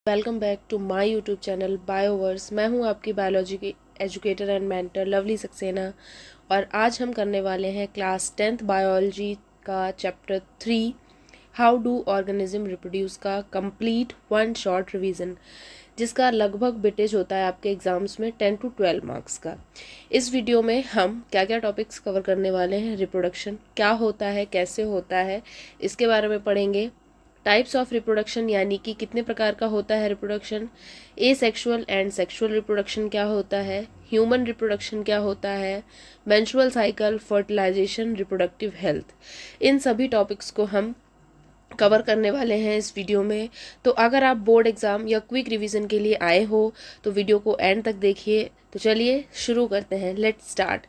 Welcome back to my YouTube channel Bioverse. मैं हूं आपकी बायोलॉजी की educator and mentor Lovely Saxena और आज हम करने वाले हैं क्लास 10th बायोलॉजी का chapter 3 how do organism reproduce का कंप्लीट वन शॉर्ट रिवीजन, जिसका लगभग बिटेज होता है आपके एग्जाम्स में 10 to 12 मार्क्स का। इस वीडियो में हम क्या क्या टॉपिक्स कवर करने वाले हैं। रिप्रोडक्शन क्या होता है, कैसे होता है, इसके बारे में पढ़ेंगे। टाइप्स ऑफ रिप्रोडक्शन यानी कि कितने प्रकार का होता है reproduction, asexual and sexual reproduction क्या होता है, ह्यूमन रिप्रोडक्शन क्या होता है, menstrual cycle, fertilisation, reproductive health, इन सभी टॉपिक्स को हम कवर करने वाले हैं इस वीडियो में। तो अगर आप बोर्ड एग्जाम या क्विक रिवीजन के लिए आए हो तो वीडियो को एंड तक देखिए। तो चलिए शुरू करते हैं। Let's start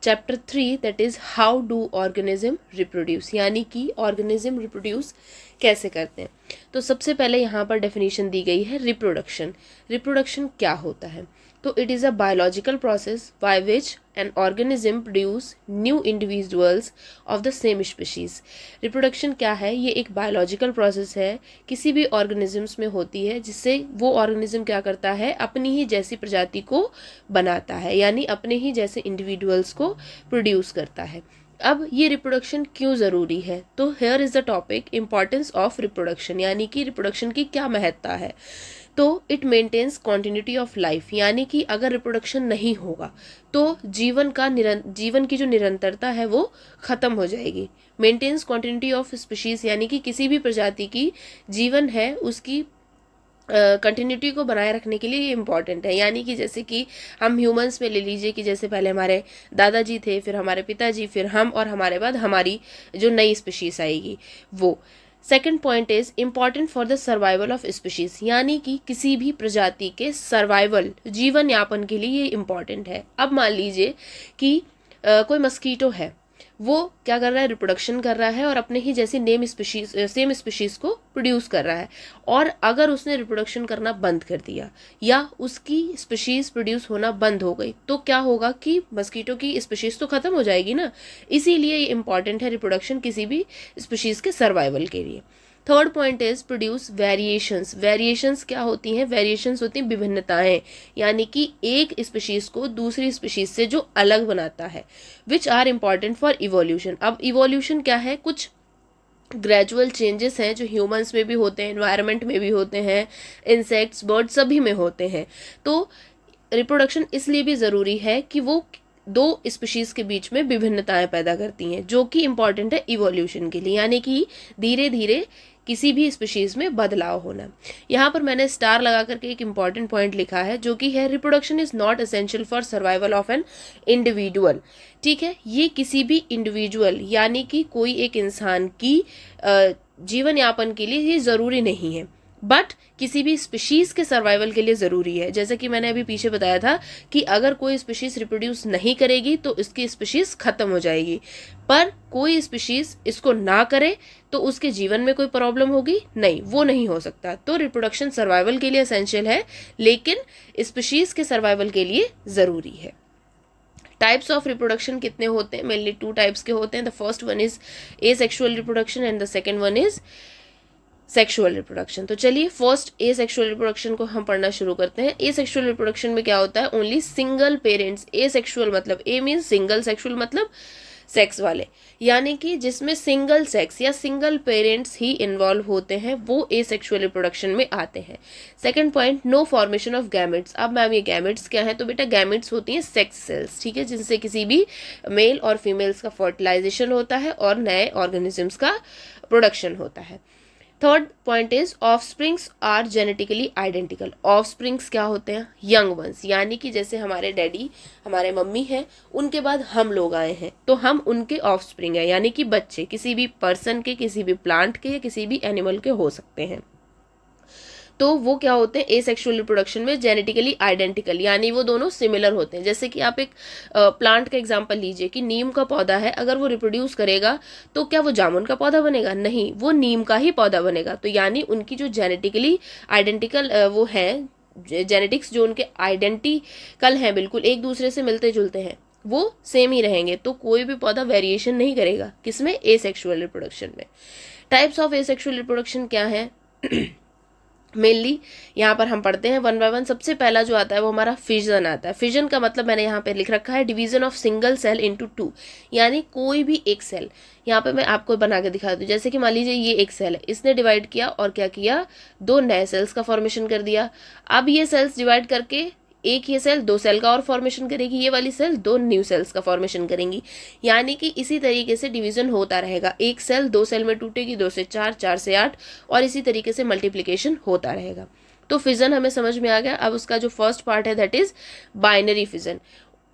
chapter 3 that is how do organism reproduce, यानी कि ऑर्गेनिज्म रिप्रोड्यूस कैसे करते हैं। तो सबसे पहले यहाँ पर डेफिनेशन दी गई है रिप्रोडक्शन। रिप्रोडक्शन क्या होता है? तो it is a biological process by which an organism produce new individuals of the same species. Reproduction क्या है? ये एक बायोलॉजिकल प्रोसेस है, किसी भी ऑर्गेनिजम्स में होती है, जिससे वो ऑर्गेनिज्म क्या करता है, अपनी ही जैसी प्रजाति को बनाता है, यानी अपने ही जैसे इंडिविजुअल्स को प्रोड्यूस करता है। अब ये रिप्रोडक्शन क्यों ज़रूरी है? तो here is the topic importance of reproduction, यानी कि रिप्रोडक्शन की क्या महत्ता है। तो it maintains continuity of life, यानी कि अगर रिप्रोडक्शन नहीं होगा तो जीवन की जो निरंतरता है वो ख़त्म हो जाएगी। मेंटेन्स कॉन्टिन्यूटी ऑफ स्पीशीज़, यानी कि किसी भी प्रजाति की जीवन है उसकी कंटिन्यूटी को बनाए रखने के लिए ये इम्पॉर्टेंट है। यानी कि जैसे कि हम ह्यूमंस में ले लीजिए कि जैसे पहले हमारे दादाजी थे, फिर हमारे पिताजी, फिर हम, और हमारे बाद हमारी जो नई स्पीशीज आएगी वो। Second point is important for the survival of species, यानी कि किसी भी प्रजाति के सर्वाइवल, जीवन यापन के लिए ये इम्पॉर्टेंट है। अब मान लीजिए कि कोई मस्कीटो है, वो क्या कर रहा है, रिप्रोडक्शन कर रहा है और अपने ही जैसी सेम स्पीशीज को प्रोड्यूस कर रहा है। और अगर उसने रिप्रोडक्शन करना बंद कर दिया या उसकी स्पीशीज प्रोड्यूस होना बंद हो गई तो क्या होगा कि मस्कीटो की स्पीशीज तो खत्म हो जाएगी ना। इसीलिए ये इंपॉर्टेंट है रिप्रोडक्शन किसी भी स्पीशीज के सर्वाइवल के लिए। Third point is produce variations. Variations क्या होती हैं? वेरिएशंस होती हैं विभिन्नताएं, यानी कि एक स्पीशीज को दूसरी स्पीशीज से जो अलग बनाता है, which are important for evolution. अब इवोल्यूशन क्या है? कुछ ग्रेजुअल चेंजेस हैं जो ह्यूमंस में भी होते हैं, एनवायरनमेंट में भी होते हैं, इंसेक्ट्स, बर्ड्स सभी में होते हैं। तो रिप्रोडक्शन इसलिए भी ज़रूरी है कि वो दो स्पीशीज के बीच में विभिन्नताएं पैदा करती हैं, जो कि इम्पॉर्टेंट है इवोल्यूशन के लिए, यानी कि धीरे धीरे किसी भी स्पीशीज में बदलाव होना। यहाँ पर मैंने स्टार लगा करके एक इम्पॉर्टेंट पॉइंट लिखा है, जो कि है reproduction is not essential for survival of an individual. ठीक है, ये किसी भी इंडिविजुअल यानी कि कोई एक इंसान की जीवन यापन के लिए ये ज़रूरी नहीं है, बट किसी भी स्पीशीज के सर्वाइवल के लिए ज़रूरी है। जैसे कि मैंने अभी पीछे बताया था कि अगर कोई स्पीशीज रिप्रोड्यूस नहीं करेगी तो इसकी स्पीशीज खत्म हो जाएगी, पर कोई स्पीशीज इसको ना करे तो उसके जीवन में कोई प्रॉब्लम होगी नहीं, वो नहीं हो सकता। तो रिप्रोडक्शन सर्वाइवल के लिए एसेंशियल है, लेकिन स्पीशीज के सर्वाइवल के लिए ज़रूरी है। टाइप्स ऑफ रिप्रोडक्शन कितने होते हैं? मेनली 2 टाइप्स के होते हैं। The first one is asexual reproduction and the second one is sexual reproduction. तो चलिए फर्स्ट एसेक्सुअल रिप्रोडक्शन को हम पढ़ना शुरू करते हैं। एसेक्सुअल रिप्रोडक्शन में क्या होता है? Only single parents. एसेक्सुअल मतलब ए मीन्स सिंगल, सेक्सुअल मतलब सेक्स वाले, यानी कि जिसमें सिंगल सेक्स या सिंगल पेरेंट्स ही इन्वॉल्व होते हैं, वो एसेक्सुअल रिप्रोडक्शन में आते हैं। Second point, no formation of gametes. अब मैम ये गैमेट्स क्या है? तो बेटा गैमेट्स होती हैं सेक्स सेल्स, ठीक है, जिनसे किसी भी मेल और फीमेल्स का फर्टिलाइजेशन होता है और नए ऑर्गेनिजम्स का प्रोडक्शन होता है। Third point is offsprings are genetically identical. Offsprings क्या होते हैं? यंग वंस, यानी कि जैसे हमारे डैडी, हमारे मम्मी हैं, उनके बाद हम लोग आए हैं तो हम उनके ऑफस्प्रिंग हैं, यानी कि बच्चे किसी भी पर्सन के, किसी भी प्लांट के या किसी भी एनिमल के हो सकते हैं। तो वो क्या होते हैं एसेक्सुअल रिप्रोडक्शन में? जेनेटिकली आइडेंटिकल, यानी वो दोनों सिमिलर होते हैं। जैसे कि आप एक प्लांट का एग्जांपल लीजिए कि नीम का पौधा है, अगर वो रिप्रोड्यूस करेगा तो क्या वो जामुन का पौधा बनेगा? नहीं, वो नीम का ही पौधा बनेगा। तो यानी उनकी जो जेनेटिकली आइडेंटिकल वो है, जेनेटिक्स जो उनके आइडेंटिकल हैं, बिल्कुल एक दूसरे से मिलते जुलते हैं, वो सेम ही रहेंगे। तो कोई भी पौधा वेरिएशन नहीं करेगा। किसमें? एसेक्सुअल रिप्रोडक्शन में। टाइप्स ऑफ एसेक्सुअल रिप्रोडक्शन क्या है? मेनली यहाँ पर हम पढ़ते हैं वन बाय वन। सबसे पहला जो आता है वो हमारा फिजन आता है। फिजन का मतलब मैंने यहाँ पे लिख रखा है division of single cell into two, यानी कोई भी एक सेल। यहाँ पे मैं आपको बना के दिखा दूँ, जैसे कि मान लीजिए ये एक सेल है, इसने डिवाइड किया और क्या किया, दो नए सेल्स का फॉर्मेशन कर दिया। अब ये सेल्स डिवाइड करके एक ये सेल दो सेल का और फॉर्मेशन करेगी, ये वाली सेल दो न्यू सेल्स का फॉर्मेशन करेंगी, यानी कि इसी तरीके से डिवीजन होता रहेगा। एक सेल दो सेल में टूटेगी, दो से चार, चार से आठ, और इसी तरीके से मल्टीप्लिकेशन होता रहेगा। तो फिजन हमें समझ में आ गया। अब उसका जो फर्स्ट पार्ट है that is binary fission.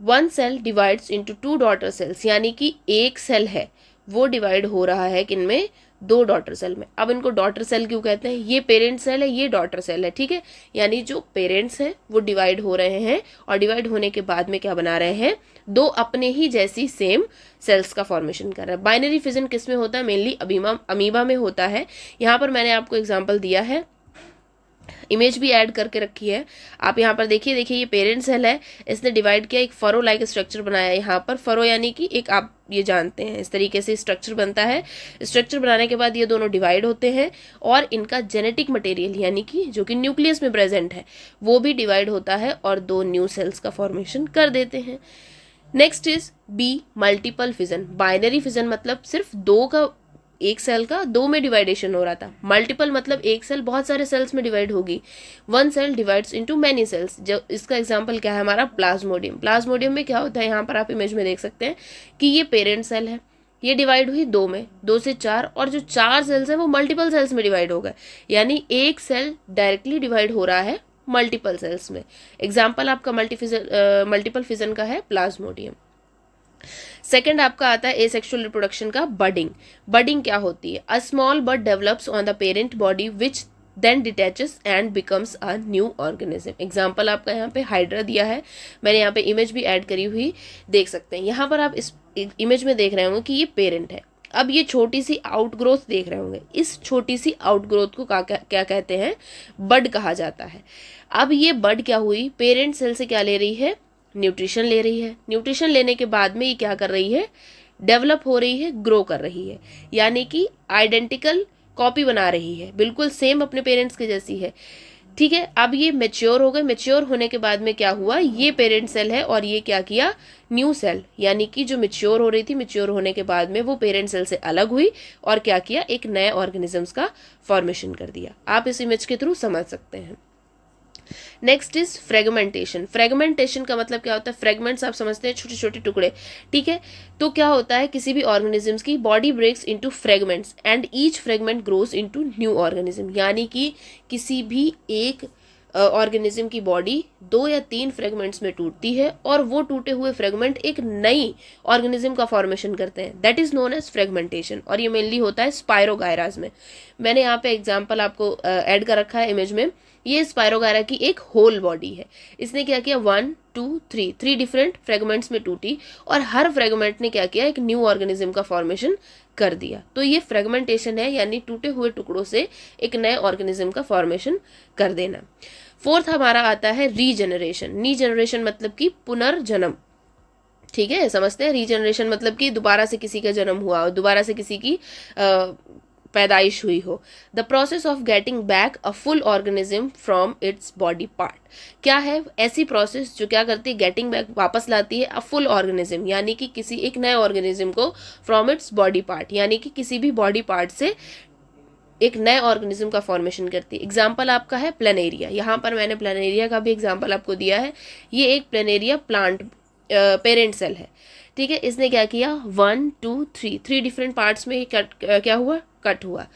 One cell divides into two daughter cells, यानी कि एक सेल है वो डिवाइड हो रहा है किनमें, दो डॉटर सेल में। अब इनको डॉटर सेल क्यों कहते हैं, ये पेरेंट सेल है, ये डॉटर सेल है, ठीक है। यानी जो पेरेंट्स हैं वो डिवाइड हो रहे हैं, और डिवाइड होने के बाद में क्या बना रहे हैं, दो अपने ही जैसी सेम सेल्स का फॉर्मेशन कर रहे हैं। बाइनरी फिजन किस में होता है, मेनली अमीबा में होता है। यहाँ पर मैंने आपको एग्जाम्पल दिया है, इमेज भी ऐड करके रखी है, आप यहाँ पर देखिए। ये पेरेंट सेल है, इसने डिवाइड किया, एक फरो लाइक स्ट्रक्चर बनाया। यहाँ पर फरो यानी कि एक, आप ये जानते हैं, इस तरीके से स्ट्रक्चर बनता है। स्ट्रक्चर बनाने के बाद ये दोनों डिवाइड होते हैं, और इनका जेनेटिक मटेरियल यानी कि जो कि न्यूक्लियस में प्रेजेंट है वो भी डिवाइड होता है, और दो न्यू सेल्स का फॉर्मेशन कर देते हैं। Next is be multiple fission. Binary fission मतलब सिर्फ दो का, एक सेल का दो में डिवाइडेशन हो रहा था। मल्टीपल मतलब एक सेल बहुत सारे सेल्स में डिवाइड होगी। One cell divides into many cells. जो इसका एग्जांपल क्या है हमारा, प्लाज्मोडियम। प्लाज्मोडियम में क्या होता है, यहाँ पर आप इमेज में देख सकते हैं कि ये पेरेंट सेल है, ये डिवाइड हुई दो में, दो से चार, और जो चार सेल्स हैं वो मल्टीपल सेल्स में डिवाइड हो गए, यानी एक सेल डायरेक्टली डिवाइड हो रहा है मल्टीपल सेल्स में। एग्जाम्पल आपका मल्टीपल फिजन का है प्लाज्मोडियम। सेकेंड आपका आता है एसेक्सुअल रिप्रोडक्शन का बडिंग। बडिंग क्या होती है, a small bud develops on the parent body which then detaches and becomes a new organism. Example आपका यहाँ पे हाइड्रा दिया है, मैंने यहाँ पे इमेज भी ऐड करी हुई देख सकते हैं। यहाँ पर आप इस इमेज में देख रहे होंगे कि ये पेरेंट है। अब ये छोटी सी आउटग्रोथ देख रहे होंगे, इस छोटी सी आउटग्रोथ को क्या कहते हैं, बड कहा जाता है। अब ये बड क्या हुई, पेरेंट सेल से क्या ले रही है, न्यूट्रिशन ले रही है। न्यूट्रिशन लेने के बाद में ये क्या कर रही है, डेवलप हो रही है, ग्रो कर रही है, यानी कि आइडेंटिकल कॉपी बना रही है, बिल्कुल सेम अपने पेरेंट्स के जैसी है, ठीक है। अब ये मेच्योर हो गए, मेच्योर होने के बाद में क्या हुआ, ये पेरेंट सेल है और ये क्या किया, न्यू सेल, यानी कि जो मेच्योर हो रही थी, मेच्योर होने के बाद में वो पेरेंट सेल से अलग हुई और क्या किया, एक नए ऑर्गेनिजम्स का फॉर्मेशन कर दिया। आप इस इमेज के थ्रू समझ सकते हैं। Next is fragmentation. फ्रेगमेंटेशन का मतलब क्या होता है, फ्रेगमेंट्स आप समझते हैं छोटे छोटे टुकड़े, ठीक है। तो क्या होता है, किसी भी ऑर्गेनिजम्स की body breaks into fragments and each fragment grows into new organism, यानी कि किसी भी एक ऑर्गेनिज्म की बॉडी दो या तीन फ्रेगमेंट्स में टूटती है और वो टूटे हुए फ्रेगमेंट एक नई ऑर्गेनिज्म का फॉर्मेशन करते हैं, that is known as fragmentation. और ये मेनली होता है स्पायरोगायरास में। मैंने यहाँ पे एग्जांपल आपको ऐड कर रखा है इमेज में। ये स्पायरोगायरा की एक होल बॉडी है, इसने क्या किया, 1 2 3 3 डिफरेंट फ्रेगमेंट्स में टूटी और हर फ्रेगमेंट ने क्या किया, एक न्यू ऑर्गेनिज्म का फॉर्मेशन कर दिया। तो ये फ्रेगमेंटेशन है, यानी टूटे हुए टुकड़ों से एक नए ऑर्गेनिज्म का फॉर्मेशन कर देना। फोर्थ हमारा आता है रीजनरेशन। रीजनरेशन मतलब कि पुनर्जन्म, ठीक है, समझते हैं। रीजनरेशन मतलब कि दोबारा से किसी का जन्म हुआ, दोबारा से किसी की पैदाइश हुई हो। The process of getting back a full organism from its body part. क्या है ऐसी प्रोसेस जो क्या करती है, गेटिंग बैक, वापस लाती है अ फुल ऑर्गेनिज्म, यानी कि किसी एक नए ऑर्गेनिज्म को फ्रॉम इट्स बॉडी पार्ट, यानी कि किसी भी बॉडी पार्ट से एक नए ऑर्गेनिज्म का फॉर्मेशन करती है। एग्जाम्पल आपका है प्लेनेरिया। यहाँ पर मैंने प्लेनेरिया का भी एग्जाम्पल आपको दिया है। ये एक प्लेनेरिया प्लांट पेरेंट सेल है, ठीक है। इसने क्या किया, 1 2 3 3 डिफरेंट पार्ट्स में क्या हुआ, कट हुआ।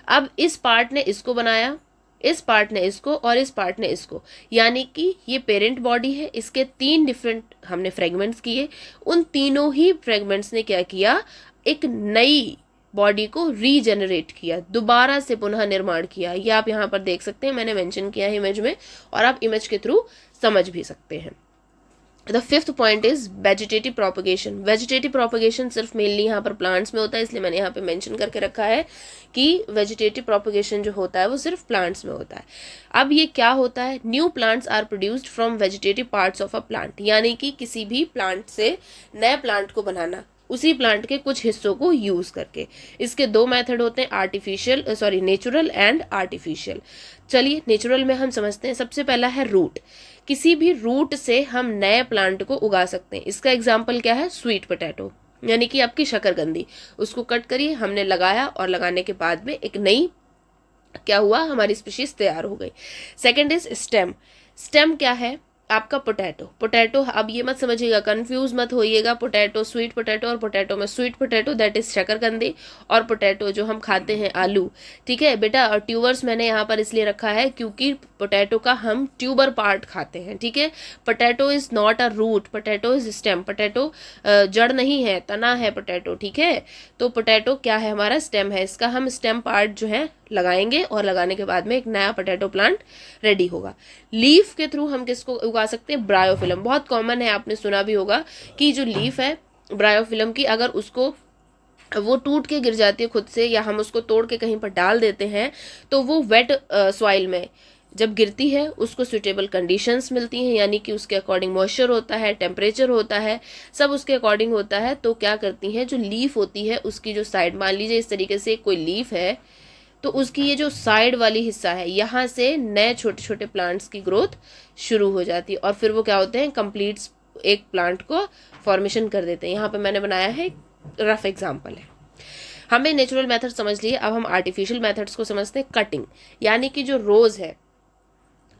अब इस पार्ट ने इसको बनाया, इस पार्ट ने इसको, और इस पार्ट ने इसको, यानी कि ये पेरेंट बॉडी है, इसके 3 डिफरेंट हमने फ्रेगमेंट्स किए। उन तीनों ही फ्रेगमेंट्स ने क्या किया, एक नई बॉडी को रीजनरेट किया, दोबारा से पुनः निर्माण किया। ये आप यहाँ पर देख सकते हैं, मैंने मेंशन किया है इमेज में, और आप इमेज के थ्रू समझ भी सकते हैं। The fifth point is vegetative propagation. Vegetative propagation सिर्फ मेनली यहाँ पर प्लांट्स में होता है, इसलिए मैंने यहाँ पे मेंशन करके रखा है कि वेजिटेटिव प्रोपगेशन जो होता है वो सिर्फ प्लांट्स में होता है। अब ये क्या होता है, new plants are produced from vegetative parts of a plant, यानी कि किसी भी प्लांट से नए प्लांट को बनाना, उसी प्लांट के कुछ हिस्सों को यूज करके। इसके दो मेथड होते हैं, नेचुरल एंड आर्टिफिशियल। चलिए नेचुरल में हम समझते हैं। सबसे पहला है रूट। किसी भी रूट से हम नए प्लांट को उगा सकते हैं। इसका एग्जाम्पल क्या है? स्वीट पोटैटो, यानी कि आपकी शकरकंदी। उसको कट करिए, हमने लगाया और लगाने के बाद में एक नई क्या हुआ, हमारी स्पीशीज तैयार हो गई। Second is stem. स्टेम क्या है? आपका पोटैटो। अब ये मत समझिएगा, कंफ्यूज मत होइएगा, पोटैटो स्वीट पोटैटो और पोटैटो में स्वीट पोटैटो दैट इज शकरकंदी, और पोटैटो जो हम खाते हैं आलू, ठीक है बेटा। और ट्यूबर्स मैंने यहाँ पर इसलिए रखा है क्योंकि पोटैटो का हम ट्यूबर पार्ट खाते हैं, ठीक है। Potato is not a root, potato is stem. Potato जड़ नहीं है, तना है पोटैटो, ठीक है। तो पोटैटो क्या है? हमारा स्टेम है। इसका हम स्टेम पार्ट जो है लगाएंगे और लगाने के बाद में एक नया पोटैटो प्लांट रेडी होगा। लीफ के थ्रू हम किसको उगा सकते हैं? ब्रायोफिलम। बहुत कॉमन है, आपने सुना भी होगा कि जो लीफ है ब्रायोफिलम की, अगर उसको वो टूट के गिर जाती है खुद से, या हम उसको तोड़ के कहीं पर डाल देते हैं, तो वो वेट सॉइल में जब गिरती है उसको सुटेबल कंडीशंस मिलती हैं, यानी कि उसके अकॉर्डिंग मॉइस्चर होता है, टेम्परेचर होता है, सब उसके अकॉर्डिंग होता है। तो क्या करती हैं, जो लीफ होती है उसकी जो साइड, मान लीजिए इस तरीके से कोई लीफ है, तो उसकी ये जो साइड वाली हिस्सा है, यहाँ से नए छोटे छोटे प्लांट्स की ग्रोथ शुरू हो जाती है, और फिर वो क्या होते हैं, कंप्लीट एक प्लांट को फॉर्मेशन कर देते हैं। यहाँ पे मैंने बनाया है, रफ एग्जाम्पल है। हमें नेचुरल मेथड समझ लिए, अब हम आर्टिफिशियल मेथड्स को समझते हैं। कटिंग, यानी कि जो रोज है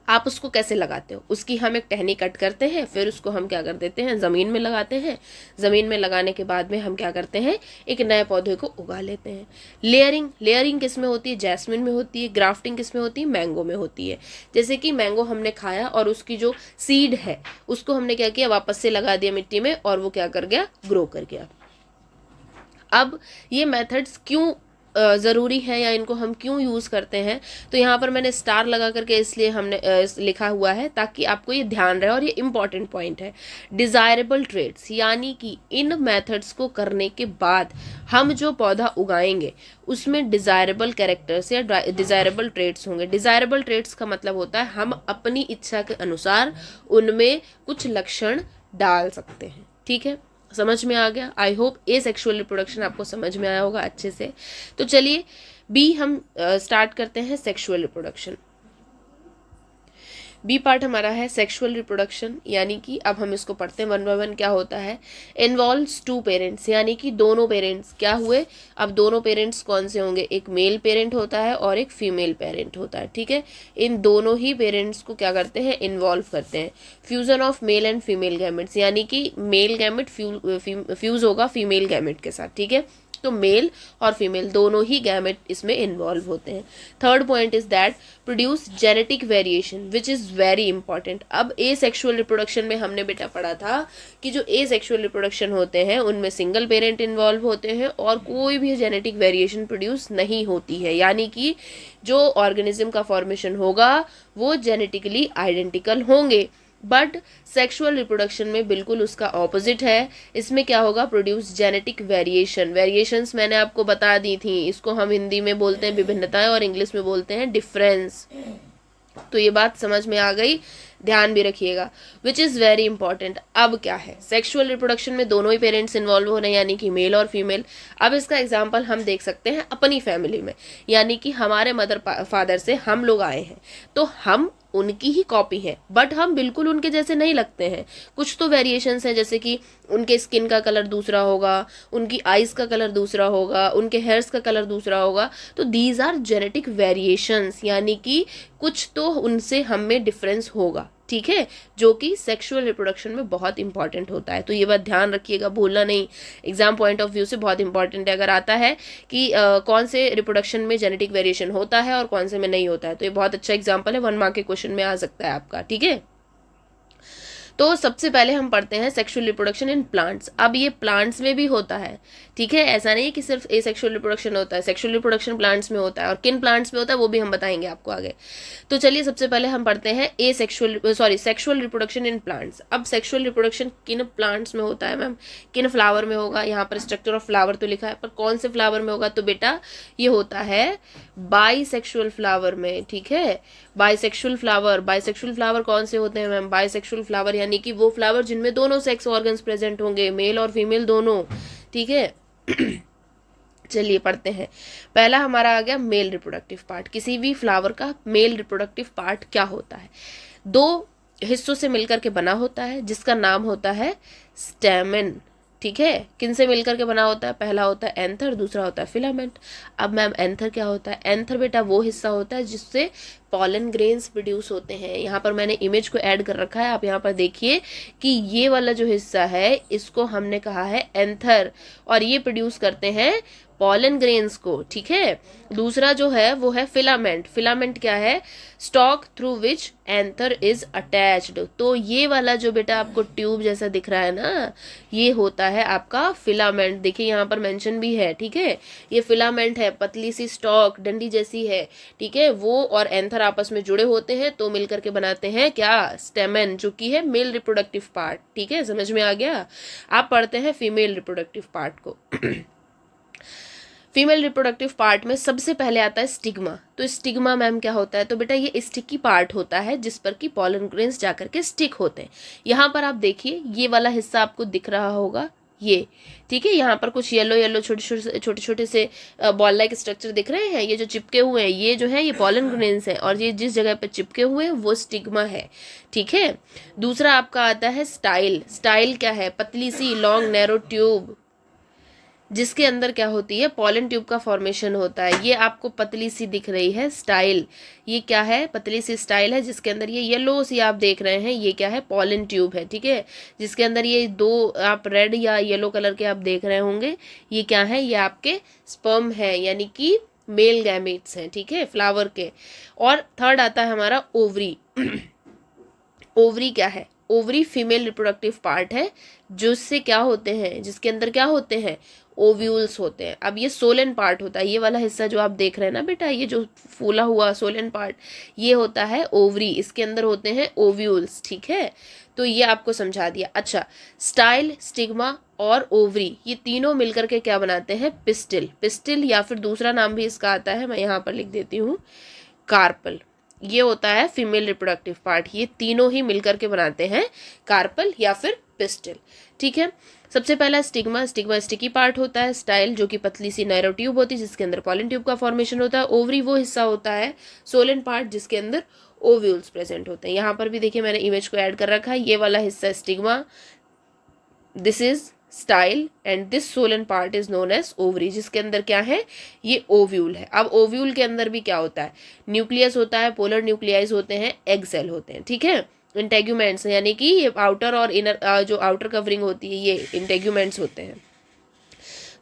आप उसको कैसे लगाते हो, उसकी हम एक टहनी कट करते हैं, फिर उसको हम क्या कर देते हैं, ज़मीन में लगाते हैं। ज़मीन में लगाने के बाद में हम क्या करते हैं, एक नए पौधे को उगा लेते हैं। लेयरिंग किस में होती है? जैस्मिन में होती है। ग्राफ्टिंग किस में होती है? मैंगो में होती है। जैसे कि मैंगो हमने खाया और उसकी जो सीड है उसको हमने क्या किया, वापस से लगा दिया मिट्टी में, और वो क्या कर गया, ग्रो कर गया। अब ये मेथड्स क्यों ज़रूरी है, या इनको हम क्यों यूज़ करते हैं? तो यहाँ पर मैंने स्टार लगा करके इसलिए हमने लिखा हुआ है ताकि आपको ये ध्यान रहे, और ये इंपॉर्टेंट पॉइंट है। डिज़ायरेबल ट्रेड्स, यानी कि इन मेथड्स को करने के बाद हम जो पौधा उगाएंगे उसमें डिज़ायरेबल कैरेक्टर्स या डिज़ायरेबल ट्रेड्स होंगे। डिज़ायरेबल ट्रेड्स का मतलब होता है हम अपनी इच्छा के अनुसार उनमें कुछ लक्षण डाल सकते हैं, ठीक है। समझ में आ गया? I hope A sexual reproduction आपको समझ में आया होगा अच्छे से। तो चलिए बी हम स्टार्ट करते हैं, सेक्सुअल रिप्रोडक्शन। बी पार्ट हमारा है सेक्सुअल रिप्रोडक्शन, यानी कि अब हम इसको पढ़ते हैं वन बाय वन। क्या होता है? इन्वॉल्व्स टू पेरेंट्स, यानी कि दोनों पेरेंट्स क्या हुए। अब दोनों पेरेंट्स कौन से होंगे? एक मेल पेरेंट होता है और एक फीमेल पेरेंट होता है, ठीक है। इन दोनों ही पेरेंट्स को क्या करते हैं, इन्वॉल्व करते हैं। Fusion of male and female gametes, यानी कि मेल गैमेट फ्यूज होगा फीमेल गैमेट के साथ, ठीक है। तो मेल और फीमेल दोनों ही गैमेट इसमें इन्वॉल्व होते हैं। Third point is that produce genetic variation which is very important. अब ए सेक्सुअल रिप्रोडक्शन में हमने बेटा पढ़ा था कि जो ए सेक्सुअल रिप्रोडक्शन होते हैं उनमें सिंगल पेरेंट इन्वॉल्व होते हैं और कोई भी जेनेटिक वेरिएशन प्रोड्यूस नहीं होती है, यानी कि जो ऑर्गेनिज्म का फॉर्मेशन होगा वो जेनेटिकली आइडेंटिकल होंगे। बट सेक्सुअल रिप्रोडक्शन में बिल्कुल उसका ऑपोजिट है। इसमें क्या होगा, प्रोड्यूस जेनेटिक वेरिएशंस मैंने आपको बता दी थी। इसको हम हिंदी में बोलते हैं विभिन्नताएं और इंग्लिश में बोलते हैं डिफरेंस। तो ये बात समझ में आ गई, ध्यान भी रखिएगा, विच इज़ वेरी इंपॉर्टेंट। अब क्या है, सेक्सुअल रिप्रोडक्शन में दोनों ही पेरेंट्स इन्वॉल्व हो रहे हैं, यानी कि मेल और फीमेल। अब इसका एग्जांपल हम देख सकते हैं अपनी फैमिली में, यानी कि हमारे मदर फादर से हम लोग आए हैं, तो हम उनकी ही कॉपी है, बट हम बिल्कुल उनके जैसे नहीं लगते हैं। कुछ तो वेरिएशंस हैं, जैसे कि उनके स्किन का कलर दूसरा होगा, उनकी आइज़ का कलर दूसरा होगा, उनके हेयर्स का कलर दूसरा होगा। तो दीज आर जेनेटिक वेरिएशंस, यानी कि कुछ तो उनसे हम में डिफरेंस होगा, ठीक है, जो कि सेक्सुअल रिप्रोडक्शन में बहुत इंपॉर्टेंट होता है। तो ये बात ध्यान रखिएगा, भूलना नहीं, एग्जाम पॉइंट ऑफ व्यू से बहुत इंपॉर्टेंट है। अगर आता है कि कौन से रिप्रोडक्शन में जेनेटिक वेरिएशन होता है और कौन से में नहीं होता है, तो ये बहुत अच्छा एग्जाम्पल है, 1 मार्क के क्वेश्चन में आ सकता है आपका, ठीक है। तो सबसे पहले हम पढ़ते हैं सेक्सुअल रिप्रोडक्शन इन प्लांट्स। अब ये प्लांट्स में भी होता है, ठीक है, ऐसा नहीं कि सिर्फ ए सेक्सुअल रिप्रोडक्शन होता है, सेक्सुअल रिप्रोडक्शन प्लांट्स में होता है, और किन प्लांट्स में होता है वो भी हम बताएंगे आपको आगे। तो चलिए सबसे पहले हम पढ़ते हैं सेक्सुअल रिप्रोडक्शन इन प्लांट्स। अब सेक्सुअल रिप्रोडक्शन किन प्लांट्स में होता है मैम, किन फ्लावर में होगा, यहाँ पर स्ट्रक्चर ऑफ फ्लावर तो लिखा है, पर कौन से फ्लावर में होगा, तो बेटा ये होता है बाईसेक्सुअल फ्लावर में, ठीक है। बाईसेक्सुअल फ्लावर कौन से होते हैं मैम, बाईसेक्सुअल फ्लावर यानी कि वो फ्लावर जिनमें दोनों सेक्स ऑर्गन्स प्रेजेंट होंगे, मेल और फीमेल दोनों, ठीक है। चलिए पढ़ते हैं। पहला हमारा आ गया मेल रिप्रोडक्टिव पार्ट। किसी भी फ्लावर का मेल रिप्रोडक्टिव पार्ट क्या होता है? दो हिस्सों से मिलकर के बना होता है जिसका नाम होता है स्टेमेन। ठीक है, किन से मिलकर के बना होता है? पहला होता है एंथर, दूसरा होता है फिलामेंट। अब मैम एंथर क्या होता है? एंथर बेटा वो हिस्सा होता है जिससे पॉलन ग्रेन्स प्रोड्यूस होते हैं। यहाँ पर मैंने इमेज को ऐड कर रखा है, आप यहाँ पर देखिए कि ये वाला जो हिस्सा है इसको हमने कहा है एंथर, और ये प्रोड्यूस करते हैं पॉलन ग्रेन्स को। ठीक है, दूसरा जो है वो है फिलामेंट। फिलामेंट क्या है? Stock through which anther is attached. तो ये वाला जो बेटा आपको ट्यूब जैसा दिख रहा है ना, ये होता है आपका फिलामेंट। देखिए यहाँ पर मेंशन भी है। ठीक है, ये फिलामेंट है, पतली सी स्टॉक डंडी जैसी है। ठीक है, वो और एंथर आपस में जुड़े होते हैं तो मिलकर के बनाते हैं क्या? स्टेमेन, जो कि है मेल रिप्रोडक्टिव पार्ट। ठीक है, समझ में आ गया? आप पढ़ते हैं फीमेल रिप्रोडक्टिव पार्ट को। फीमेल रिप्रोडक्टिव पार्ट में सबसे पहले आता है स्टिग्मा। तो स्टिग्मा मैम क्या होता है? तो बेटा ये स्टिकी पार्ट होता है जिस पर कि पॉलन ग्रेन्स जाकर के स्टिक होते हैं। यहाँ पर आप देखिए ये वाला हिस्सा आपको दिख रहा होगा ये। ठीक है, यहाँ पर कुछ येलो येलो छोटे छोटे से बॉल लाइक स्ट्रक्चर दिख रहे हैं। ये जो चिपके हुए हैं ये जो है ये पॉलन ग्रेन्स हैं, और ये जिस जगह पर चिपके हुए हैं वो स्टिग्मा है। ठीक है, दूसरा आपका आता है स्टाइल। स्टाइल क्या है? पतली सी लॉन्ग नैरो ट्यूब जिसके अंदर क्या होती है? पॉलन ट्यूब का फॉर्मेशन होता है। ये आपको पतली सी दिख रही है स्टाइल। ये क्या है? पतली सी स्टाइल है जिसके अंदर ये येलो सी आप देख रहे हैं, ये क्या है? पॉलन ट्यूब है। ठीक है, जिसके अंदर ये दो आप रेड या येलो कलर के आप देख रहे होंगे, ये क्या है? ये आपके स्पर्म है, यानी कि मेल गैमेट्स हैं। ठीक है, फ्लावर के। और थर्ड आता है हमारा ओवरी। ओवरी क्या है? ओवरी फीमेल रिप्रोडक्टिव पार्ट है जिससे क्या होते हैं? जिसके अंदर क्या होते हैं? ओव्यूल्स होते हैं। अब ये सोलन पार्ट होता है, ये वाला हिस्सा जो आप देख रहे हैं ना बेटा, ये जो फूला हुआ सोलन पार्ट, ये होता है ओवरी। इसके अंदर होते हैं ओव्यूल्स। ठीक है, तो ये आपको समझा दिया। अच्छा, स्टाइल, स्टिग्मा और ओवरी ये तीनों मिलकर के क्या बनाते हैं? पिस्टिल। पिस्टिल या फिर दूसरा नाम भी इसका आता है, मैं यहाँ पर लिख देती हूँ, कार्पल। ये होता है फीमेल रिप्रोडक्टिव पार्ट। ये तीनों ही मिलकर के बनाते हैं कार्पल या फिर पिस्टिल। ठीक है, सबसे पहला स्टिग्मा। स्टिग्मा स्टिकी पार्ट होता है। स्टाइल जो कि पतली सी नैरो ट्यूब होती है जिसके अंदर पॉलन ट्यूब का फॉर्मेशन होता है। ओवरी वो हिस्सा होता है सोलन पार्ट जिसके अंदर ओव्यूल्स प्रेजेंट होते हैं। यहाँ पर भी देखिए मैंने इमेज को ऐड कर रखा है। ये वाला हिस्सा stigma, this is style and this swollen part is known as ovary, जिसके अंदर क्या है? ये ओव्यूल है। अब ओव्यूल के अंदर भी क्या होता है? न्यूक्लियस होता है, पोलर न्यूक्लियाइज होते हैं, एग सेल होते हैं। ठीक है, इंटेग्यूमेंट्स यानी कि ये आउटर और इनर जो आउटर कवरिंग होती है ये इंटेग्यूमेंट्स होते हैं।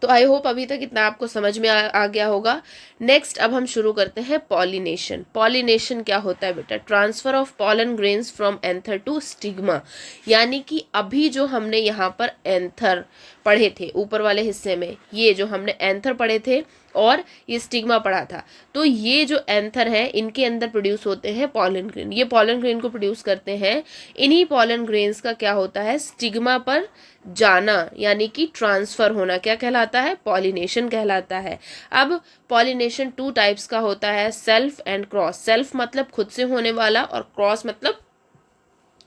तो आई होप अभी तक इतना आपको समझ में आ गया होगा। नेक्स्ट अब हम शुरू करते हैं पॉलिनेशन। पॉलिनेशन क्या होता है बेटा? Transfer of pollen grains from anther to stigma. यानी कि अभी जो हमने यहाँ पर एंथर पढ़े थे ऊपर वाले हिस्से में, ये जो हमने एंथर पढ़े थे और ये स्टिग्मा पढ़ा था, तो ये जो एंथर है इनके अंदर प्रोड्यूस होते हैं पॉलन ग्रेन। ये पॉलन ग्रेन को प्रोड्यूस करते हैं। इन्हीं पॉलन ग्रेन्स का क्या होता है? स्टिग्मा पर जाना, यानी कि ट्रांसफर होना, क्या कहलाता है? पॉलिनेशन कहलाता है। अब पॉलिनेशन टू टाइप्स का होता है, सेल्फ एंड क्रॉस। सेल्फ मतलब खुद से होने वाला, और क्रॉस मतलब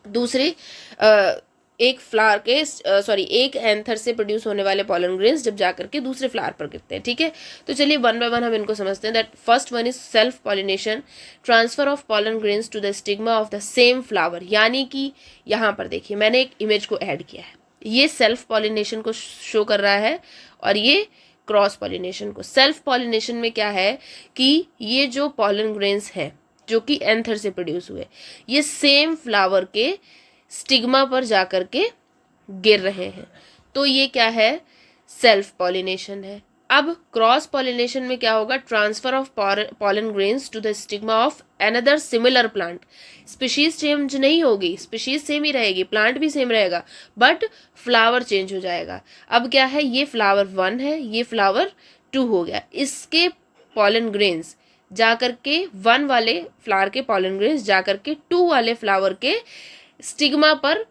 दूसरे एक फ्लावर के एक एंथर से प्रोड्यूस होने वाले पॉलन ग्रेन्स जब जाकर के दूसरे फ्लावर पर गिरते हैं। ठीक है, तो चलिए वन बाय वन हम इनको समझते हैं। That first one is self pollination, transfer of pollen grains to the stigma of the same flower. यानी कि यहाँ पर देखिए मैंने एक इमेज को ऐड किया है, ये सेल्फ पॉलिनेशन को शो कर रहा है और ये क्रॉस पॉलिनेशन को। सेल्फ पॉलिनेशन में क्या है कि ये जो पॉलन ग्रेन्स हैं जो कि एंथर से प्रोड्यूस हुए, ये सेम फ्लावर के स्टिग्मा पर जाकर के गिर रहे हैं, तो ये क्या है? सेल्फ पॉलिनेशन है। अब क्रॉस पॉलिनेशन में क्या होगा? Transfer of pollen grains to the stigma of another similar plant. Species change नहीं होगी, स्पीशीज सेम ही रहेगी, प्लांट भी सेम रहेगा, बट फ्लावर चेंज हो जाएगा। अब क्या है? ये फ्लावर 1 है, ये फ्लावर 2 हो गया। इसके पॉलन ग्रेन्स जाकर के 1 वाले फ्लावर के पॉलन ग्रेन्स जाकर के 2 वाले फ्लावर के स्टिग्मा पर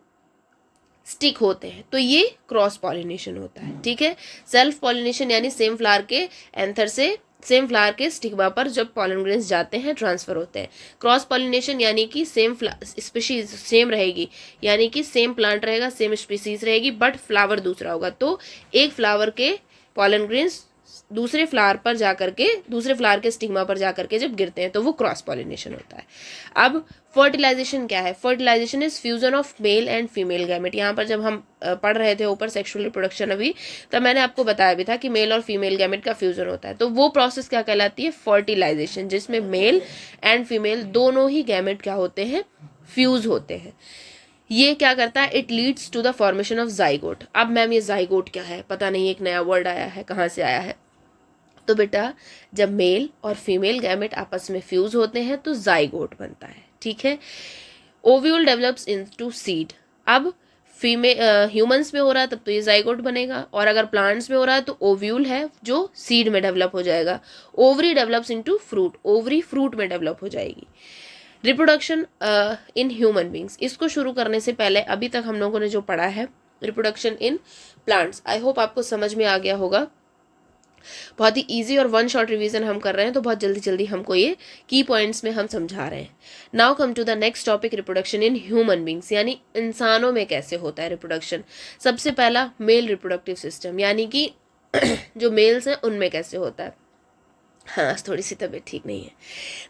स्टिक होते हैं, तो ये क्रॉस पॉलिनेशन होता है। ठीक है, सेल्फ पॉलिनेशन यानी सेम फ्लावर के एंथर से सेम फ्लावर के स्टिग्मा पर जब पॉलन ग्रेन्स जाते हैं ट्रांसफर होते हैं। क्रॉस पॉलिनेशन यानी कि सेम स्पीशीज सेम रहेगी, यानी कि सेम प्लांट रहेगा, सेम स्पीसीज रहेगी, बट फ्लावर दूसरा होगा। तो एक फ्लावर के पॉलन ग्रेन्स दूसरे फ्लावर पर जाकर के, दूसरे फ्लावर के स्टिग्मा पर जाकर के जब गिरते हैं तो वो क्रॉस पॉलिनेशन होता है। अब फर्टिलाइजेशन क्या है? Fertilisation is fusion of male and female gamete. यहाँ पर जब हम पढ़ रहे थे ऊपर सेक्सुअल रिप्रोडक्शन अभी, तब मैंने आपको बताया भी था कि मेल और फीमेल गैमेट का फ्यूजन होता है। तो वो प्रोसेस क्या कहलाती है? फर्टिलाइजेशन, जिसमें मेल एंड फीमेल दोनों ही गैमेट क्या होते हैं? फ्यूज होते हैं। ये क्या करता है? It leads to the formation of zygote. अब मैम ये जाइगोट क्या है? पता नहीं, एक नया वर्ड आया है, कहाँ से आया है? तो बेटा जब मेल और फीमेल गैमेट आपस में फ्यूज होते हैं तो जाइगोट बनता है, ठीक है। Ovule develops into seed. अब ह्यूमंस में हो रहा है तब तो ये जाइगोट बनेगा, और अगर प्लांट्स में हो रहा है तो ओव्यूल है जो सीड में डेवलप हो जाएगा। Ovary develops into fruit, ovary fruit में डेवलप हो जाएगी। रिप्रोडक्शन इन ह्यूमन बींग्स, इसको शुरू करने से पहले अभी तक हम लोगों ने जो पढ़ा है reproduction in plants, I hope आपको समझ में आ गया होगा। बहुत ही इजी और वन शॉट रिवीजन हम कर रहे हैं, तो बहुत जल्दी जल्दी हमको ये की पॉइंट्स में हम समझा रहे हैं। Now come to the next topic, reproduction in human beings, यानी इंसानों में कैसे होता है रिप्रोडक्शन। सबसे पहला मेल रिप्रोडक्टिव सिस्टम, यानी कि जो मेल्स हैं उनमें कैसे होता है। हाँ, थोड़ी सी तबीयत ठीक नहीं है।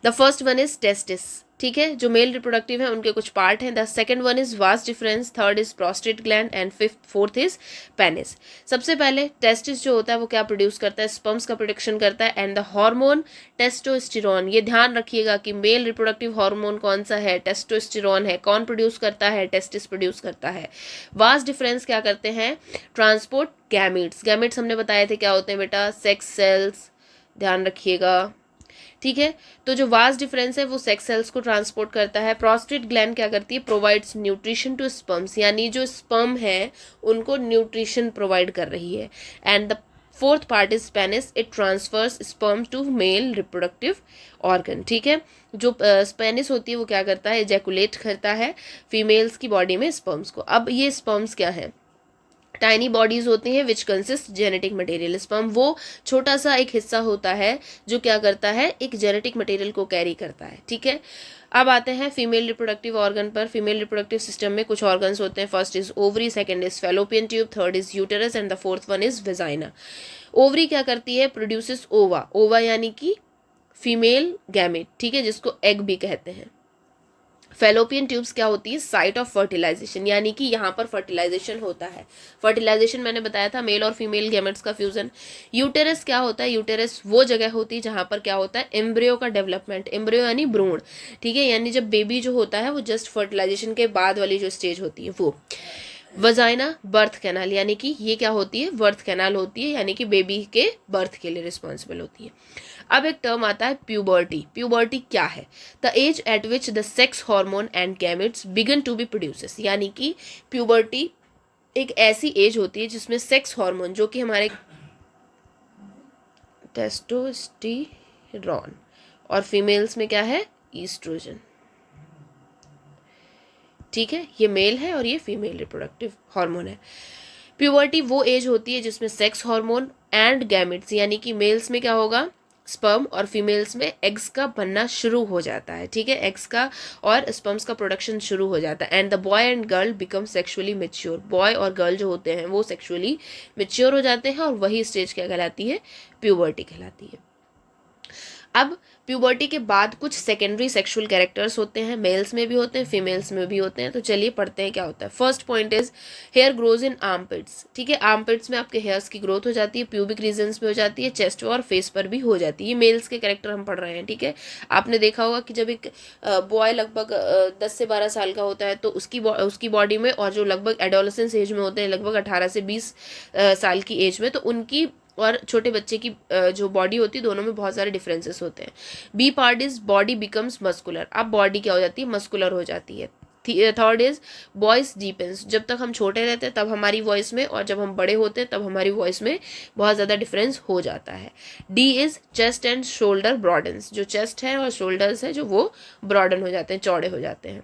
The first one is testis, ठीक है, जो मेल रिप्रोडक्टिव है उनके कुछ पार्ट हैं। The second one is vast difference, third is prostate gland and fourth is penis. सबसे पहले टेस्टिस जो होता है वो क्या प्रोड्यूस करता है? स्पर्म्स का प्रोडक्शन करता है, एंड द हार्मोन टेस्टोस्टेरोन। ये ध्यान रखिएगा कि मेल रिप्रोडक्टिव हार्मोन कौन सा है? टेस्टोस्टेरोन है। कौन प्रोड्यूस करता है? टेस्टिस प्रोड्यूस करता है। वास्ट डिफरेंस क्या करते हैं? Transport gametes. गैमेट्स हमने बताए थे क्या होते हैं बेटा? सेक्स सेल्स, ध्यान रखिएगा, ठीक है। तो जो वास्ट डिफरेंस है वो सेक्स सेल्स को ट्रांसपोर्ट करता है। प्रोस्टेट ग्लैंड क्या करती है? प्रोवाइड्स न्यूट्रिशन टू स्पर्म्स, यानी जो स्पर्म है उनको न्यूट्रिशन प्रोवाइड कर रही है। And the fourth part is penis, it transfers sperm to male reproductive organ, ठीक है। जो पेनिस होती है वो क्या करता है? एजैकुलेट करता है फीमेल्स की बॉडी में स्पर्म्स को। अब ये स्पर्म्स क्या है? टाइनी बॉडीज होती हैं which consist genetic material. Sperm वो छोटा सा एक हिस्सा होता है जो क्या करता है? एक जेनेटिक मटेरियल को कैरी करता है, ठीक है। अब आते हैं फीमेल रिप्रोडक्टिव ऑर्गन पर। फीमेल रिप्रोडक्टिव सिस्टम में कुछ ऑर्गन्स होते हैं। First is ovary, second is fallopian tube, third is uterus and the fourth one is vagina. Ovary क्या करती है? प्रोड्यूसेस ओवा, ओवा यानी कि फीमेल गैमेट, ठीक है, जिसको एग भी कहते हैं। फेलोपियन ट्यूब्स क्या होती है? साइट ऑफ फर्टिलाइजेशन, यानी कि यहाँ पर फर्टिलाइजेशन होता है। फर्टिलाइजेशन मैंने बताया था मेल और फीमेल गैमेट्स का फ्यूजन। यूटेरस क्या होता है? यूटेरस वो जगह होती है जहाँ पर क्या होता है? एम्ब्रियो का डेवलपमेंट। एम्ब्रियो यानी भ्रूण, ठीक है, यानी जब बेबी जो होता है वो जस्ट फर्टिलाइजेशन के बाद वाली जो स्टेज होती है वो। वजाइना बर्थ कैनाल, यानी कि ये क्या होती है? बर्थ कैनाल होती है, यानी कि बेबी के बर्थ के लिए रिस्पॉन्सिबल होती है। अब एक टर्म आता है प्यूबर्टी। प्यूबर्टी क्या है? The age at which the sex hormone and gametes begin to be produces, यानी कि प्यूबर्टी एक ऐसी एज होती है जिसमें सेक्स हार्मोन, जो कि हमारे टेस्टोस्टेरोन, और फीमेल्स में क्या है? ईस्ट्रोजन, ठीक है। ये मेल है और ये फीमेल रिप्रोडक्टिव हार्मोन है। प्यूबर्टी वो एज होती है जिसमें सेक्स हार्मोन एंड गैमेट्स, यानी कि मेल्स में क्या होगा? स्पर्म, और फीमेल्स में एग्स का बनना शुरू हो जाता है, ठीक है, एग्स का और स्पर्म्स का प्रोडक्शन शुरू हो जाता है। And the boy and girl become sexually mature. Boy और गर्ल जो होते हैं वो सेक्सुअली मेच्योर हो जाते हैं, और वही स्टेज क्या कहलाती है? प्यूबर्टी कहलाती है। अब प्यूबर्टी के बाद कुछ सेकेंडरी सेक्सुअल कैरेक्टर्स होते हैं, मेल्स में भी होते हैं, फीमेल्स में भी होते हैं। तो चलिए पढ़ते हैं क्या होता है। First point is here grows in armpits, ठीक है। आर्मपिट्स में आपके हेयर्स की ग्रोथ हो जाती है, प्यूबिक रीजन्स में हो जाती है, चेस्ट और फेस पर भी हो जाती है। ये मेल्स के कैरेक्टर हम पढ़ रहे हैं, ठीक है। आपने देखा होगा कि जब एक बॉय लगभग 10 से 12 साल का होता है तो उसकी बॉडी में, और जो लगभग एडोलेसेंस एज में होते हैं लगभग 18 से 20 साल की एज में, तो उनकी और छोटे बच्चे की जो बॉडी होती है दोनों में बहुत सारे डिफरेंसेस होते हैं। B part is body becomes muscular. अब बॉडी क्या हो जाती है? मस्कुलर हो जाती है। Third is voice deepens. जब तक हम छोटे रहते हैं तब हमारी वॉइस में, और जब हम बड़े होते हैं तब हमारी वॉइस में बहुत ज़्यादा डिफरेंस हो जाता है। D is chest and shoulder broadens. जो चेस्ट है और शोल्डर्स है जो वो ब्रॉडन हो जाते हैं, चौड़े हो जाते हैं।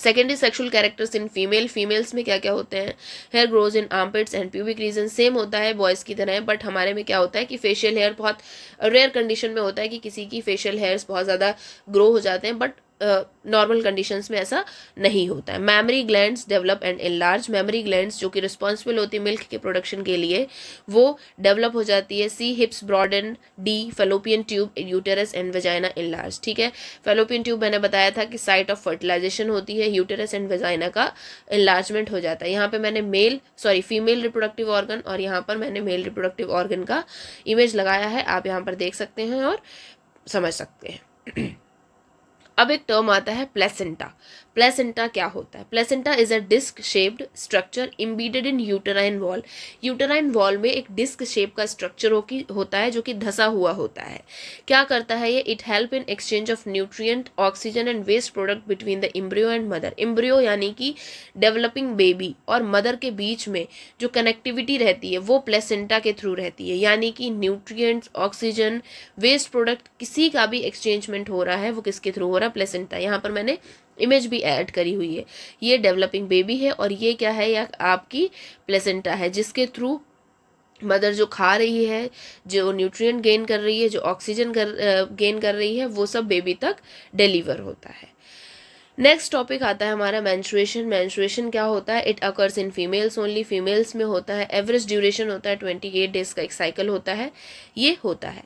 Secondary sexual characters in females में क्या क्या होते हैं, hair grows in armpits and pubic region, same होता है बॉयज़ की तरह, बट हमारे में क्या होता है कि फेशियल हेयर बहुत रेयर कंडीशन में होता है कि किसी की फेशियल हेयर्स बहुत ज़्यादा ग्रो हो जाते हैं, बट नॉर्मल कंडीशंस में ऐसा नहीं होता है। Memory glands develop and enlarge, memory glands जो कि रिस्पॉन्सिबल होती है मिल्क के प्रोडक्शन के लिए वो डेवलप हो जाती है। सी hips broaden, the fallopian tube uterus and vagina enlarge, ठीक है। फेलोपियन ट्यूब मैंने बताया था कि साइट ऑफ फर्टिलाइजेशन होती है, यूटेरस एंड वेजाइना का इनलार्जमेंट हो जाता है। यहाँ पे मैंने फीमेल रिप्रोडक्टिव ऑर्गन और यहाँ पर मैंने मेल रिप्रोडक्टिव ऑर्गन का इमेज लगाया है, आप यहाँ पर देख सकते हैं और समझ सकते हैं। अब एक टर्म आता है प्लेसेंटा। प्लेसेंटा क्या होता है? Placenta is a disc shaped structure embedded in uterine wall. Uterine wall में एक डिस्क शेप का स्ट्रक्चर होता है जो कि धसा हुआ होता है। क्या करता है ये? It help in exchange of nutrient, oxygen and waste product between the embryo and mother. Embryo यानी कि डेवलपिंग बेबी और मदर के बीच में जो कनेक्टिविटी रहती है वो प्लेसेंटा के थ्रू रहती है, यानी कि न्यूट्रिएंट्स, ऑक्सीजन, वेस्ट प्रोडक्ट किसी का भी एक्सचेंजमेंट हो रहा है वो किसके थ्रू हो रहा है? प्लेसेंटा। यहाँ पर मैंने इमेज भी ऐड करी हुई है। ये डेवलपिंग बेबी है और ये क्या है? या आपकी प्लेसेंटा है जिसके थ्रू मदर जो खा रही है, जो न्यूट्रिएंट गेन कर रही है, जो ऑक्सीजन गेन कर रही है, वो सब बेबी तक डिलीवर होता है। नेक्स्ट टॉपिक आता है हमारा मेंस्ट्रुएशन। मेंस्ट्रुएशन क्या होता है? It occurs in females only, females में होता है। एवरेज ड्यूरेशन होता है 28 डेज का एक साइकिल होता है, ये होता है।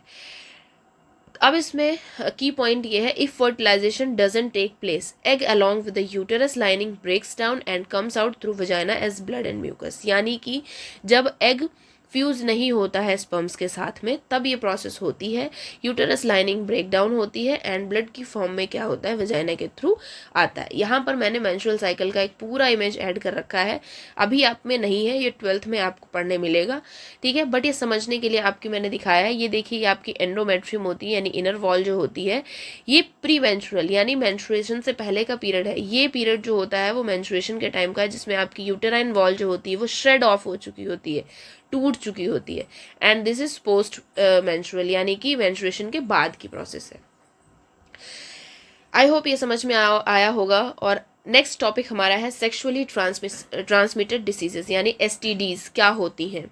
अब इसमें की पॉइंट ये है, if fertilisation doesn't take place, egg along with the uterus lining breaks down and comes out through vagina as blood and mucus. यानी कि जब एग फ्यूज नहीं होता है स्पर्म्स के साथ में तब ये प्रोसेस होती है, यूटेरस लाइनिंग ब्रेक डाउन होती है एंड ब्लड की फॉर्म में क्या होता है? वजाइना के थ्रू आता है। यहाँ पर मैंने मेंस्ट्रुअल साइकिल का एक पूरा इमेज ऐड कर रखा है, अभी आप में नहीं है, ये 12th में आपको पढ़ने मिलेगा, ठीक है। बट ये समझने के लिए आपकी मैंने दिखाया है। ये देखिए, ये आपकी एंडोमेट्रियम होती है यानी इनर वॉल जो होती है, ये प्री मेंस्ट्रुअल यानी मेंस्ट्रुएशन से पहले का पीरियड है। ये पीरियड जो होता है वो मेंस्ट्रुएशन के टाइम का है, जिसमें आपकी यूटेराइन वॉल जो होती है वो श्रेड ऑफ हो चुकी होती है, टूट चुकी होती है। And this is post menstrual यानी कि मेंस्ट्रुएशन के बाद की प्रोसेस है। आई होप ये समझ में आया होगा। और नेक्स्ट टॉपिक हमारा है सेक्सुअली ट्रांसमिटेड डिसीजेस यानी एसटीडीज क्या होती हैं।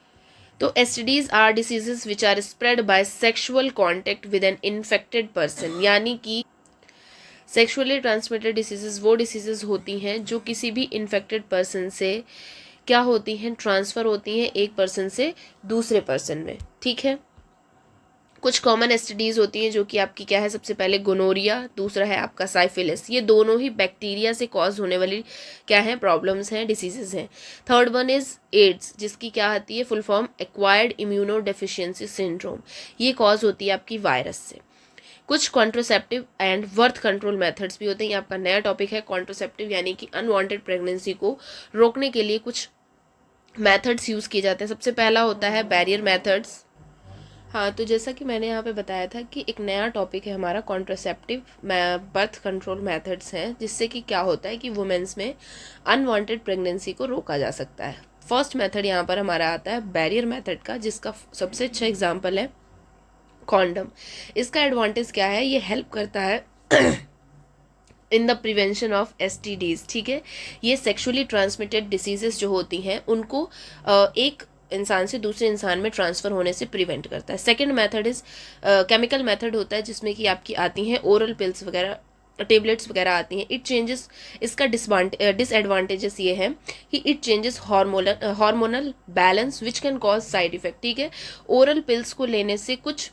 तो STDs are diseases which are spread by sexual contact with an infected person, यानी कि सेक्सुअली ट्रांसमिटेड डिसीजेस वो डिसीजेस होती हैं जो किसी भी इन्फेक्टेड पर्सन से क्या होती हैं? ट्रांसफ़र होती हैं एक पर्सन से दूसरे पर्सन में, ठीक है। कुछ कॉमन एसटीडीज होती हैं जो कि आपकी क्या है? सबसे पहले गोनोरिया, दूसरा है आपका साइफिलिस। ये दोनों ही बैक्टीरिया से कॉज होने वाली क्या है? प्रॉब्लम्स हैं, डिसीजेज हैं। थर्ड वन इज एड्स, जिसकी क्या आती है? Full form acquired immuno deficiency syndrome. ये कॉज होती है आपकी वायरस से। कुछ contraceptive and birth control methods भी होते हैं। ये आपका नया टॉपिक है कॉन्ट्रोसेप्टिव यानी कि अनवांटेड प्रेगनेंसी को रोकने के लिए कुछ मेथड्स यूज़ किए जाते हैं। सबसे पहला होता है बैरियर मेथड्स। हाँ, तो जैसा कि मैंने यहाँ पे बताया था कि एक नया टॉपिक है हमारा कॉन्ट्रोसेप्टिव बर्थ कंट्रोल मेथड्स हैं, जिससे कि क्या होता है कि वुमेन्स में अनवांटेड प्रेगनेंसी को रोका जा सकता है। फर्स्ट मेथड यहाँ पर हमारा आता है बैरियर मेथड का, जिसका सबसे अच्छा एग्जाम्पल है कॉन्डम। इसका एडवांटेज क्या है? ये हेल्प करता है in the prevention of STDs, ठीक है। ये सेक्सुअली ट्रांसमिटेड डिसीजेस जो होती हैं उनको एक इंसान से दूसरे इंसान में ट्रांसफ़र होने से प्रिवेंट करता है। Second method is chemical method होता है, जिसमें कि आपकी आती हैं ओरल पिल्स वगैरह, टेबलेट्स वगैरह आती हैं। इट चेंजेस, इसका डिसएडवांटेजेस ये है कि it changes hormonal balance which can cause side effect, ठीक है। ओरल पिल्स को लेने से कुछ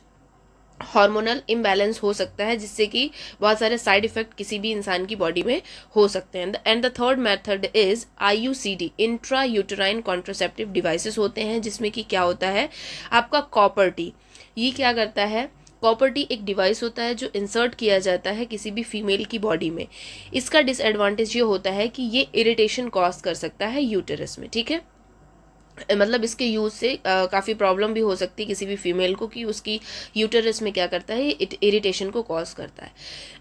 हार्मोनल इम्बैलेंस हो सकता है, जिससे कि बहुत सारे साइड इफेक्ट किसी भी इंसान की बॉडी में हो सकते हैं। And the third method is IUCD, intra uterine contraceptive devices होते हैं, जिसमें कि क्या होता है आपका कॉपर टी। ये क्या करता है? कॉपर टी एक डिवाइस होता है जो इंसर्ट किया जाता है किसी भी फीमेल की बॉडी में। इसका डिसएडवांटेज ये होता है कि ये इरिटेशन कॉज कर सकता है यूटेरस में, ठीक है। मतलब इसके यूज़ से काफ़ी प्रॉब्लम भी हो सकती है किसी भी फीमेल को कि उसकी यूटरस में क्या करता है, इरिटेशन को कॉज करता है।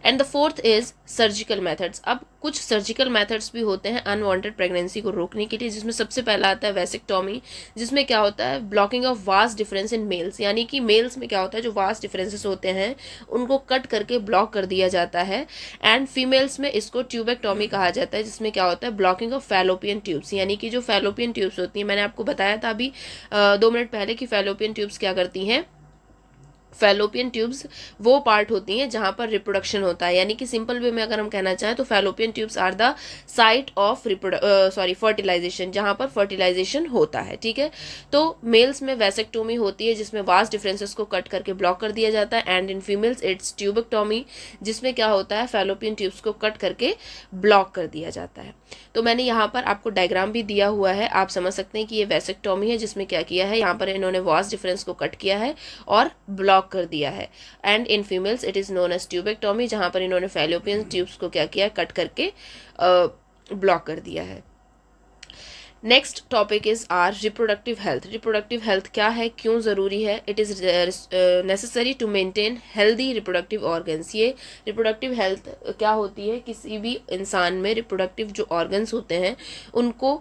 And the fourth is surgical methods. अब कुछ सर्जिकल मेथड्स भी होते हैं अनवांटेड प्रेगनेंसी को रोकने के लिए, जिसमें सबसे पहला आता है वेसेक्टॉमी, जिसमें क्या होता है blocking of vast difference in males, यानी कि मेल्स में क्या होता है जो वास्ट डिफरेंसेस होते हैं उनको कट करके ब्लॉक कर दिया जाता है। एंड फीमेल्स में इसको ट्यूबेक्टॉमी कहा जाता है, जिसमें क्या होता है ब्लॉकिंग ऑफ फैलोपियन ट्यूब्स, यानी कि जो फैलोपियन ट्यूब्स होती हैं, मैंने आपको बताया था अभी 2 मिनट पहले कि फैलोपियन ट्यूब्स क्या करती हैं। फैलोपियन ट्यूब्स वो पार्ट होती हैं जहां पर रिप्रोडक्शन होता है, यानी कि सिंपल वे में अगर हम कहना चाहें तो fallopian tubes are the site of fertilisation, जहां पर फर्टिलाइजेशन होता है। ठीक है, तो मेल्स में वैसेक्टोमी होती है जिसमें वास्ट डिफरेंसेस को कट करके ब्लॉक कर दिया जाता है, and in females it's tubectomy, जिसमें क्या होता है फैलोपियन ट्यूब्स को कट करके ब्लॉक कर दिया जाता है। तो मैंने यहाँ पर आपको डायग्राम भी दिया हुआ है, आप समझ सकते हैं कि ये वैसेक्टोमी है जिसमें क्या किया है, यहाँ पर इन्होंने वास्ट डिफरेंस को कट किया है और ब्लॉक कर दिया है। And in females it is known as tubectomy, जहाँ पर इन्होंने फैलोपियन ट्यूब्स को क्या किया, कट करके ब्लॉक कर दिया है। Next topic is our reproductive health. Reproductive health क्या है, क्यों ज़रूरी है? It is necessary to maintain healthy reproductive organs. ये रिप्रोडक्टिव हेल्थ क्या होती है, किसी भी इंसान में रिप्रोडक्टिव जो ऑर्गन्स होते हैं उनको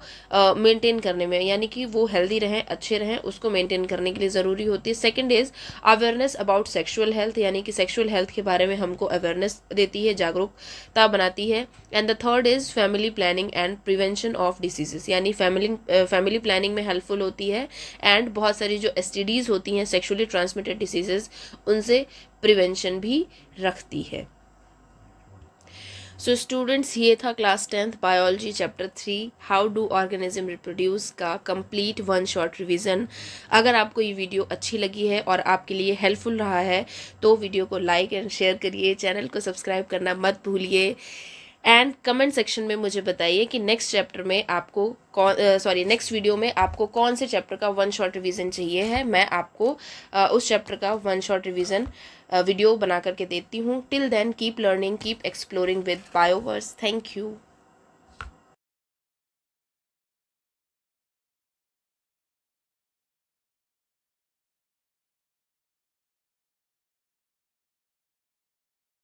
मेंटेन करने में, यानी कि वो हेल्दी रहें, अच्छे रहें, उसको मेंटेन करने के लिए ज़रूरी होती है। Second is awareness about sexual health, यानी कि सेक्शुअल हेल्थ के बारे में हमको अवेयरनेस देती है, जागरूकता बनाती है। And the third is family planning and prevention of diseases, यानी फैमिली प्लानिंग में हेल्पफुल होती है, एंड बहुत सारी जो एसटीडीज होती हैं, सेक्सुअली ट्रांसमिटेड डिसीजेस, उनसे प्रिवेंशन भी रखती है। सो स्टूडेंट्स, ये था class 10th biology chapter 3 how do organism reproduce का कंप्लीट 1 शॉर्ट रिवीजन। अगर आपको ये वीडियो अच्छी लगी है और आपके लिए हेल्पफुल रहा है तो वीडियो को लाइक एंड शेयर करिए, चैनल को सब्सक्राइब करना मत भूलिए, एंड कमेंट सेक्शन में मुझे बताइए कि नेक्स्ट चैप्टर में आपको नेक्स्ट वीडियो में आपको कौन से चैप्टर का 1 शॉर्ट रिवीजन चाहिए है। मैं आपको उस चैप्टर का 1 शॉर्ट रिवीजन वीडियो बना करके देती हूँ। Till then keep learning, keep exploring with Bioverse. Thank you.